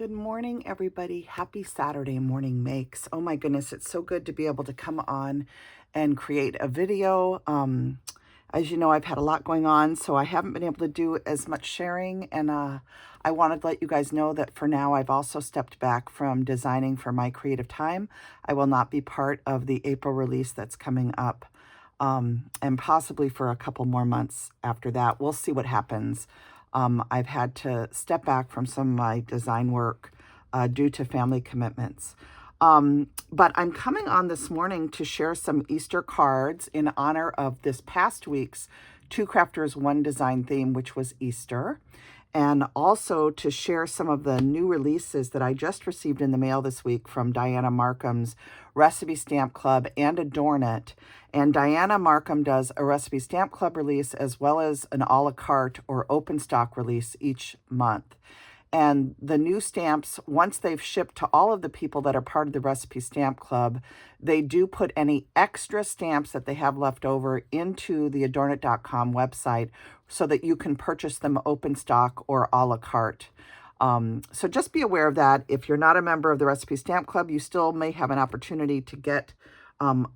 Good morning, everybody. Happy Saturday morning makes. Oh my goodness, it's so good to be able to come on and create a video. As you know, I've had a lot going on, so I haven't been able to do as much sharing. And I wanted to let you guys know that for now, I've also stepped back from designing for My Creative Time. I will not be part of the April release that's coming up, and possibly for a couple more months after that. We'll see what happens. I've had to step back from some of my design work due to family commitments. But I'm coming on this morning to share some Easter cards in honor of this past week's Two Crafters, One Design theme, which was Easter. And also to share some of the new releases that I just received in the mail this week from Dianna Marcum's Recipe Stamp Club and Adornit. And Dianna Marcum does a Recipe Stamp Club release as well as an a la carte or open stock release each month. And the new stamps, once they've shipped to all of the people that are part of the Recipe Stamp Club, they do put any extra stamps that they have left over into the Adornit.com website so that you can purchase them open stock or a la carte. So just be aware of that. If you're not a member of the Recipe Stamp Club, you still may have an opportunity to get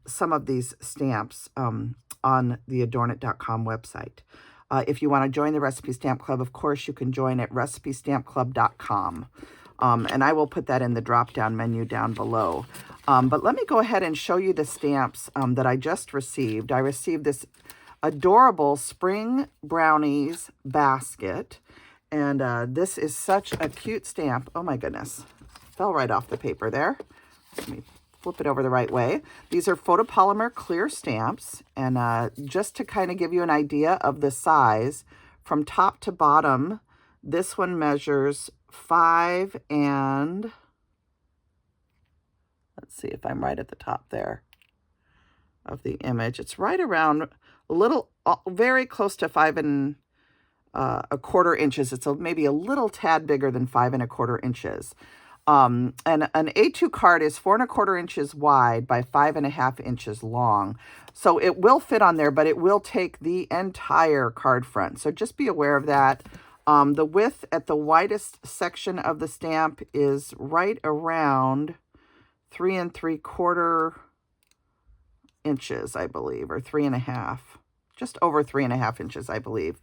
some of these stamps on the Adornit.com website. If you want to join the Recipe Stamp Club, of course, you can join at recipestampclub.com. And I will put that in the drop-down menu down below. But let me go ahead and show you the stamps that I just received. I received this adorable Spring Brownies basket. And this is such a cute stamp. Oh, my goodness. Fell right off the paper there. Let me flip it over the right way. These are photopolymer clear stamps. And just to kind of give you an idea of the size, from top to bottom, this one measures 5 and, let's see if I'm right at the top there of the image. It's right around a little, very close to 5 and a quarter inches. It's maybe a little tad bigger than 5 and a quarter inches. And an A2 card is 4 1/4 inches wide by 5 1/2 inches long. So it will fit on there, but it will take the entire card front. So just be aware of that. The width at the widest section of the stamp is right around 3 3/4 inches, I believe, or 3 1/2, just over 3 1/2 inches, I believe,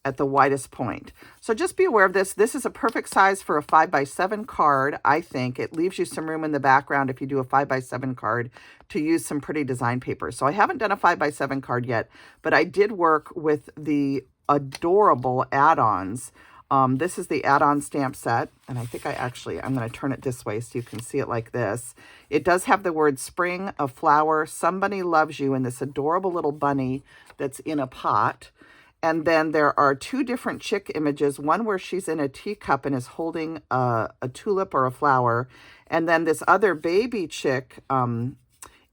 at the widest point. So just be aware of this. This is a perfect size for a 5x7 card, I think. It leaves you some room in the background if you do a 5x7 card to use some pretty design paper. So I haven't done a 5x7 card yet, but I did work with the adorable add-ons. This is the add-on stamp set, and I think I'm going to turn it this way so you can see it like this. It does have the word spring, a flower, somebody loves you, and this adorable little bunny that's in a pot. And then there are 2 different chick images, one where she's in a teacup and is holding a tulip or a flower. And then this other baby chick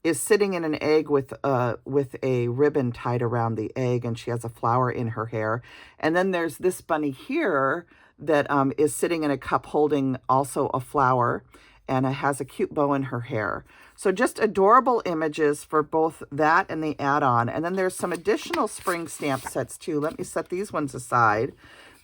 is sitting in an egg with a ribbon tied around the egg, and she has a flower in her hair. And then there's this bunny here that is sitting in a cup holding also a flower, and it has a cute bow in her hair. So just adorable images for both that and the add-on. And then there's some additional spring stamp sets too. Let me set these ones aside.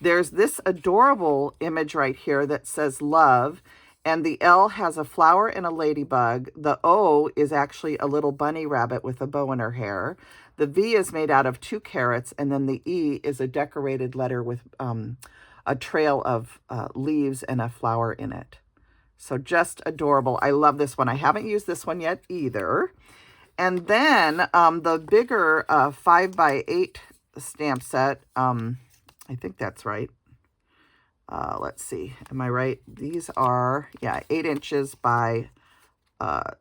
There's this adorable image right here that says love, and the L has a flower and a ladybug. The O is actually a little bunny rabbit with a bow in her hair. The V is made out of 2 carrots, and then the E is a decorated letter with a trail of leaves and a flower in it. So just adorable. I love this one. I haven't used this one yet either. And then the bigger 5x8 stamp set, I think that's right. Let's see. Am I right? These are, 8 inches by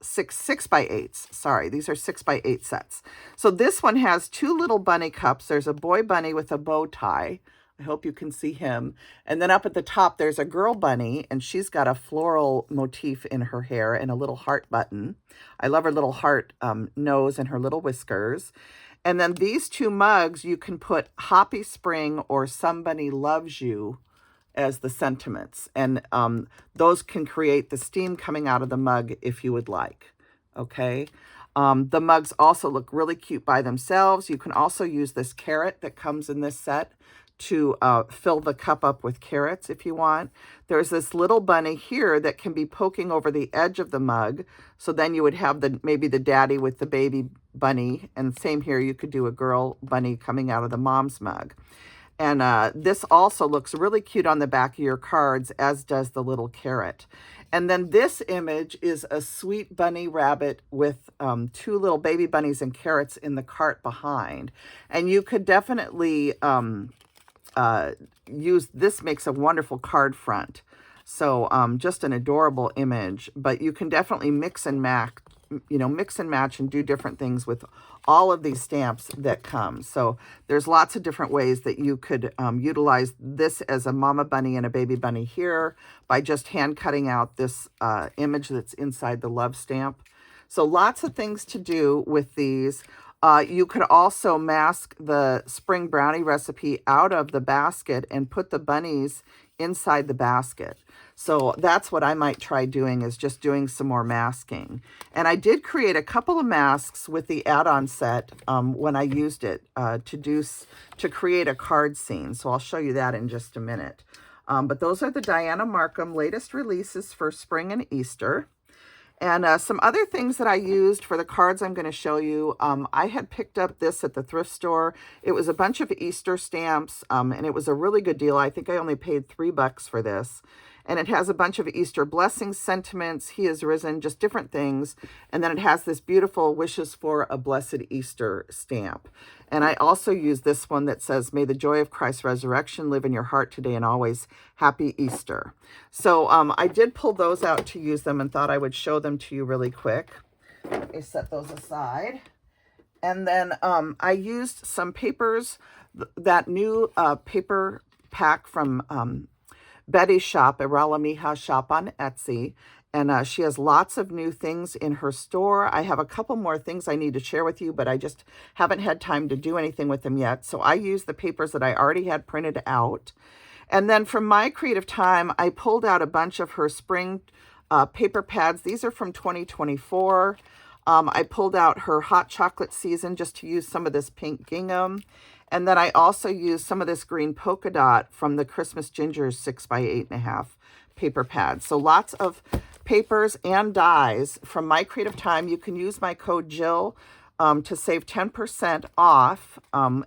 6 by 8s. Sorry, these are 6x8 sets. So this one has 2 little bunny cups. There's a boy bunny with a bow tie. I hope you can see him. And then up at the top, there's a girl bunny, and she's got a floral motif in her hair and a little heart button. I love her little heart nose and her little whiskers. And then these 2 mugs, you can put Happy Spring or Somebody Loves You as the sentiments. And those can create the steam coming out of the mug if you would like. Okay. The mugs also look really cute by themselves. You can also use this carrot that comes in this set to fill the cup up with carrots if you want. There's this little bunny here that can be poking over the edge of the mug. So then you would have maybe the daddy with the baby bunny. And same here, you could do a girl bunny coming out of the mom's mug. And this also looks really cute on the back of your cards, as does the little carrot. And then this image is a sweet bunny rabbit with 2 little baby bunnies and carrots in the cart behind. And you could definitely use, this makes a wonderful card front. So just an adorable image, but you can definitely mix and match, and do different things with all of these stamps that come. So there's lots of different ways that you could utilize this as a mama bunny and a baby bunny here by just hand cutting out this image that's inside the love stamp. So lots of things to do with these. You could also mask the spring brownie recipe out of the basket and put the bunnies inside the basket. So that's what I might try doing, is just doing some more masking. And I did create a couple of masks with the add-on set when I used it to create a card scene. So I'll show you that in just a minute. But those are the Dianna Marcum latest releases for spring and Easter. And some other things that I used for the cards I'm going to show you. I had picked up this at the thrift store. It was a bunch of Easter stamps, and it was a really good deal. I think I only paid $3 for this. And it has a bunch of Easter blessings, sentiments, He is risen, just different things. And then it has this beautiful wishes for a blessed Easter stamp. And I also use this one that says, may the joy of Christ's resurrection live in your heart today and always. Happy Easter. So I did pull those out to use them and thought I would show them to you really quick. Let me set those aside. And then I used some papers, that new paper pack from Betty's shop, iralamijashop on Etsy. And she has lots of new things in her store. I have a couple more things I need to share with you, but I just haven't had time to do anything with them yet. So I used the papers that I already had printed out. And then from My Creative Time, I pulled out a bunch of her spring paper pads. These are from 2024. I pulled out her hot chocolate season just to use some of this pink gingham. And then I also used some of this green polka dot from the Christmas Gingers 6x8.5 paper pads. So lots of papers and dies from My Creative Time. You can use my code Jill to save 10% off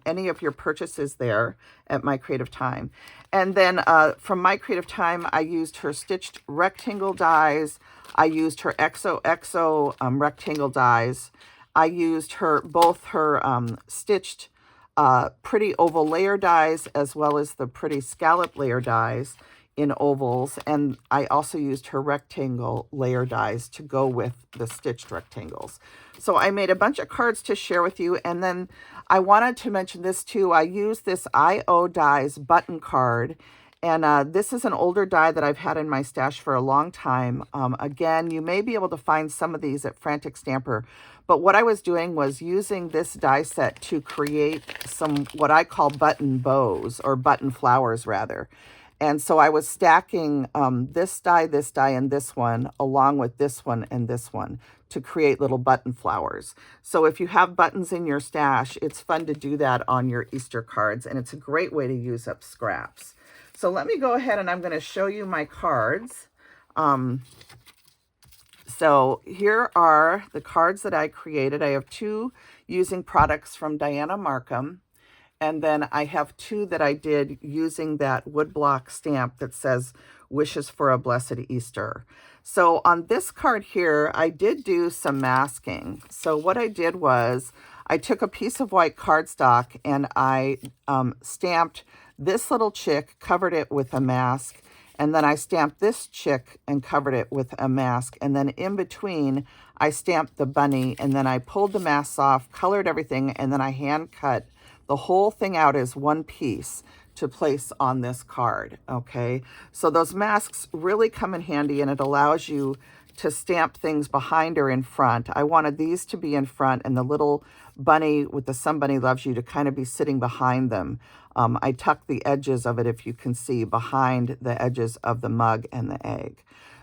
any of your purchases there at My Creative Time. And then from My Creative Time, I used her stitched rectangle dies. I used her XOXO rectangle dies. I used both her stitched pretty oval layer dies as well as the pretty scallop layer dies in ovals, and I also used her rectangle layer dies to go with the stitched rectangles. So I made a bunch of cards to share with you, and then I wanted to mention this too. I used this IO Dies button card, and this is an older die that I've had in my stash for a long time. Again, you may be able to find some of these at Frantic Stamper, but what I was doing was using this die set to create some what I call button bows, or button flowers rather. And so I was stacking this die, and this one, along with this one and this one to create little button flowers. So if you have buttons in your stash, it's fun to do that on your Easter cards, and it's a great way to use up scraps. So let me go ahead and I'm going to show you my cards. So here are the cards that I created. I have 2 using products from Dianna Marcum. And then I have 2 that I did using that woodblock stamp that says wishes for a blessed Easter. So on this card here, I did do some masking. So what I did was I took a piece of white cardstock and I stamped this little chick, covered it with a mask, and then I stamped this chick and covered it with a mask. And then in between, I stamped the bunny, and then I pulled the masks off, colored everything, and then I hand cut the whole thing out as one piece to place on this card, okay? So those masks really come in handy, and it allows you to stamp things behind or in front. I wanted these to be in front and the little bunny with the Somebody Loves You to kind of be sitting behind them. I tucked the edges of it, if you can see, behind the edges of the mug and the egg.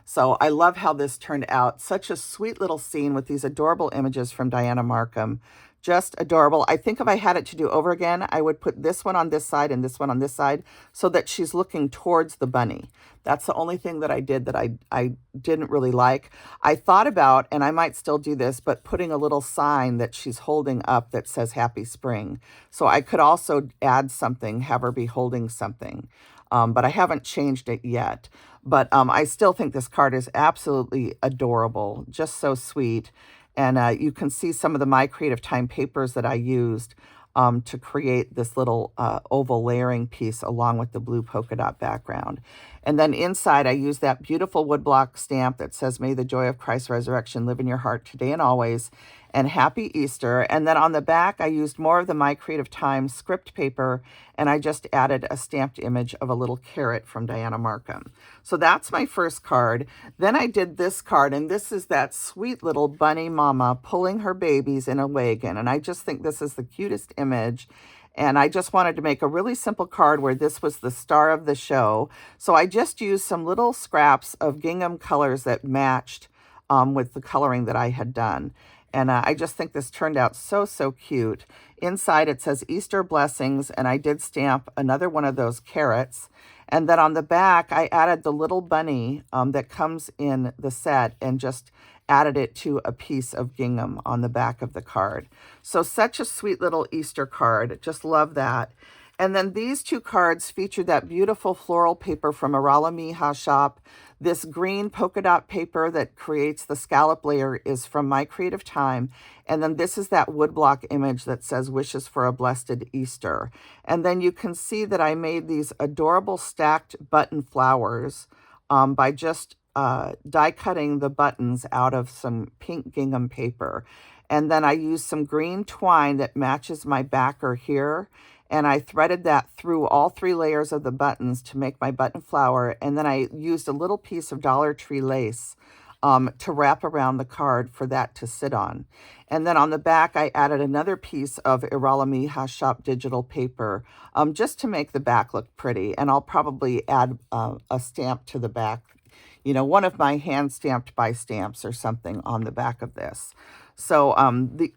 So I love how this turned out. Such a sweet little scene with these adorable images from Dianna Marcum. Just adorable. I think if I had it to do over again, I would put this one on this side and this one on this side so that she's looking towards the bunny. That's the only thing that I did that I didn't really like. I thought about, and I might still do this, but putting a little sign that she's holding up that says Happy Spring. So I could also add something, have her be holding something. But I haven't changed it yet. But I still think this card is absolutely adorable, just so sweet. And you can see some of the My Creative Time papers that I used to create this little oval layering piece along with the blue polka dot background. And then inside, I used that beautiful woodblock stamp that says, "May the joy of Christ's resurrection live in your heart today and always, and Happy Easter." And then on the back, I used more of the My Creative Time script paper, and I just added a stamped image of a little carrot from Dianna Marcum. So that's my first card. Then I did this card, and this is that sweet little bunny mama pulling her babies in a wagon. And I just think this is the cutest image. And I just wanted to make a really simple card where this was the star of the show. So I just used some little scraps of gingham colors that matched with the coloring that I had done. And I just think this turned out so, so cute. Inside it says Easter Blessings, and I did stamp another one of those carrots. And then on the back, I added the little bunny that comes in the set and just added it to a piece of gingham on the back of the card. So such a sweet little Easter card. Just love that. And then these two cards feature that beautiful floral paper from iralamijashop. This green polka dot paper that creates the scallop layer is from My Creative Time. And then this is that woodblock image that says Wishes for a Blessed Easter. And then you can see that I made these adorable stacked button flowers by just die cutting the buttons out of some pink gingham paper. And then I used some green twine that matches my backer here. And I threaded that through all 3 layers of the buttons to make my button flower. And then I used a little piece of Dollar Tree lace to wrap around the card for that to sit on. And then on the back, I added another piece of iralamijashop digital paper just to make the back look pretty. And I'll probably add a stamp to the back, you know, one of my hand stamped by stamps or something on the back of this. So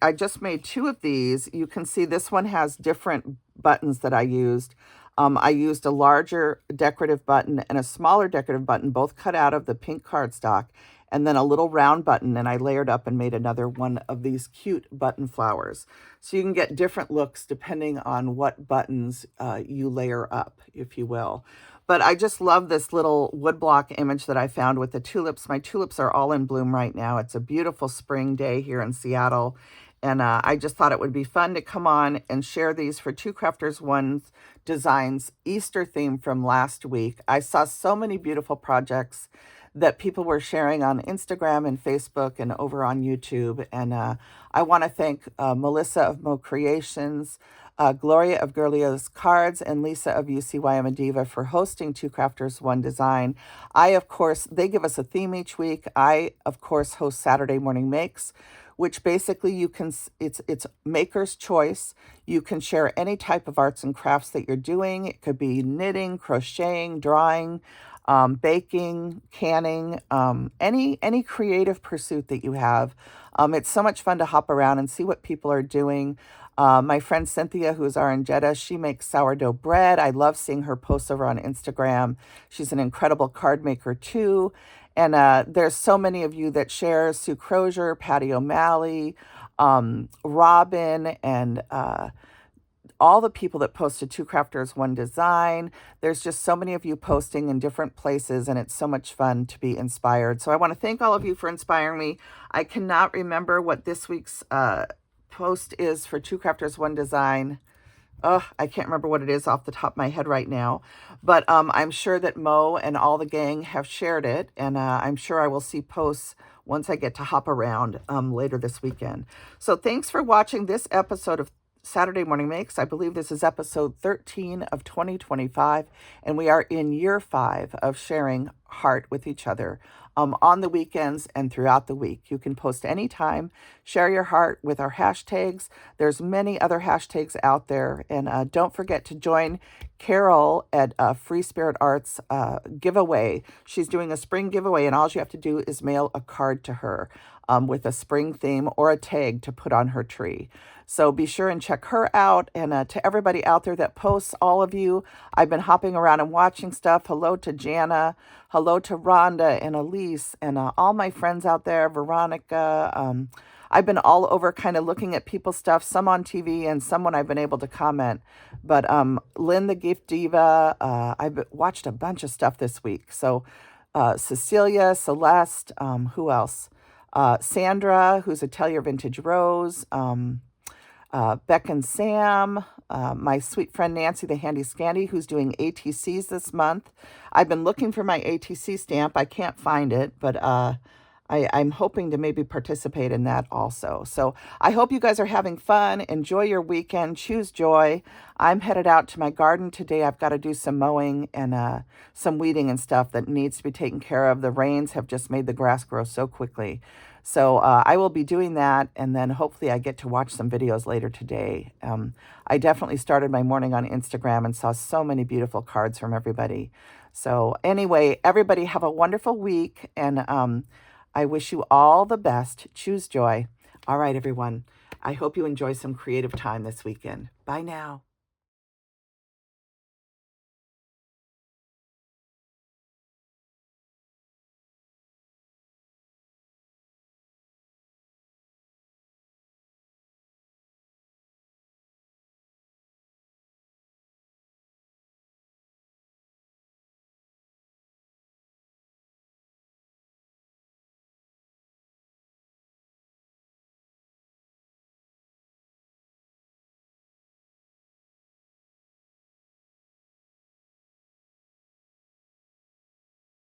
I just made 2 of these. You can see this one has different buttons that I used. I used a larger decorative button and a smaller decorative button, both cut out of the pink cardstock, and then a little round button, and I layered up and made another one of these cute button flowers. So you can get different looks depending on what buttons you layer up, if you will. But I just love this little woodblock image that I found with the tulips. My tulips are all in bloom right now. It's a beautiful spring day here in Seattle. And I just thought it would be fun to come on and share these for Two Crafters One Designs Easter theme from last week. I saw so many beautiful projects that people were sharing on Instagram and Facebook and over on YouTube. And I want to thank Melissa of Mo Creations, Gloria of Girlia's Cards, and Lisa of UCYM Diva for hosting Two Crafters One Design. Of course, they give us a theme each week. I, of course, host Saturday Morning Makes, which basically it's maker's choice. You can share any type of arts and crafts that you're doing. It could be knitting, crocheting, drawing, baking, canning, any creative pursuit that you have. It's so much fun to hop around and see what people are doing. My friend Cynthia, who's our in Jeddah, she makes sourdough bread. I love seeing her posts over on Instagram. She's an incredible card maker too. And there's so many of you that share: Sue Crozier, Patty O'Malley, Robin, and all the people that posted Two Crafters One Design. There's just so many of you posting in different places, and it's so much fun to be inspired. So I want to thank all of you for inspiring me. I cannot remember what this week's post is for Two Crafters One Design. I can't remember what it is off the top of my head right now, but I'm sure that Mo and all the gang have shared it, and I'm sure I will see posts once I get to hop around later this weekend. So thanks for watching this episode of Saturday Morning Makes. I believe this is episode 13 of 2025, and we are in year 5 of sharing heart with each other on the weekends and throughout the week. You can post anytime, share your heart with our hashtags. There's many other hashtags out there. And don't forget to join Carol at Free Spirit Arts giveaway. She's doing a spring giveaway, and all you have to do is mail a card to her with a spring theme or a tag to put on her tree. So be sure and check her out. And to everybody out there that posts, all of you, I've been hopping around and watching stuff. Hello to Jana. Hello to Rhonda and Elise and all my friends out there, Veronica. I've been all over kind of looking at people's stuff, some on TV and some when I've been able to comment. But Lynn the Gift Diva, I've watched a bunch of stuff this week. So Cecilia, Celeste, who else? Sandra, who's a Tell Your Vintage Rose. Beck and Sam, my sweet friend Nancy the Handy Scandy, who's doing ATCs this month. I've been looking for my ATC stamp. I can't find it, but I'm hoping to maybe participate in that also. So I hope you guys are having fun. Enjoy your weekend. Choose joy. I'm headed out to my garden today. I've got to do some mowing and some weeding and stuff that needs to be taken care of. The rains have just made the grass grow so quickly. So I will be doing that, and then hopefully I get to watch some videos later today. I definitely started my morning on Instagram and saw so many beautiful cards from everybody. So anyway, everybody have a wonderful week, and I wish you all the best. Choose joy. All right, everyone. I hope you enjoy some creative time this weekend. Bye now.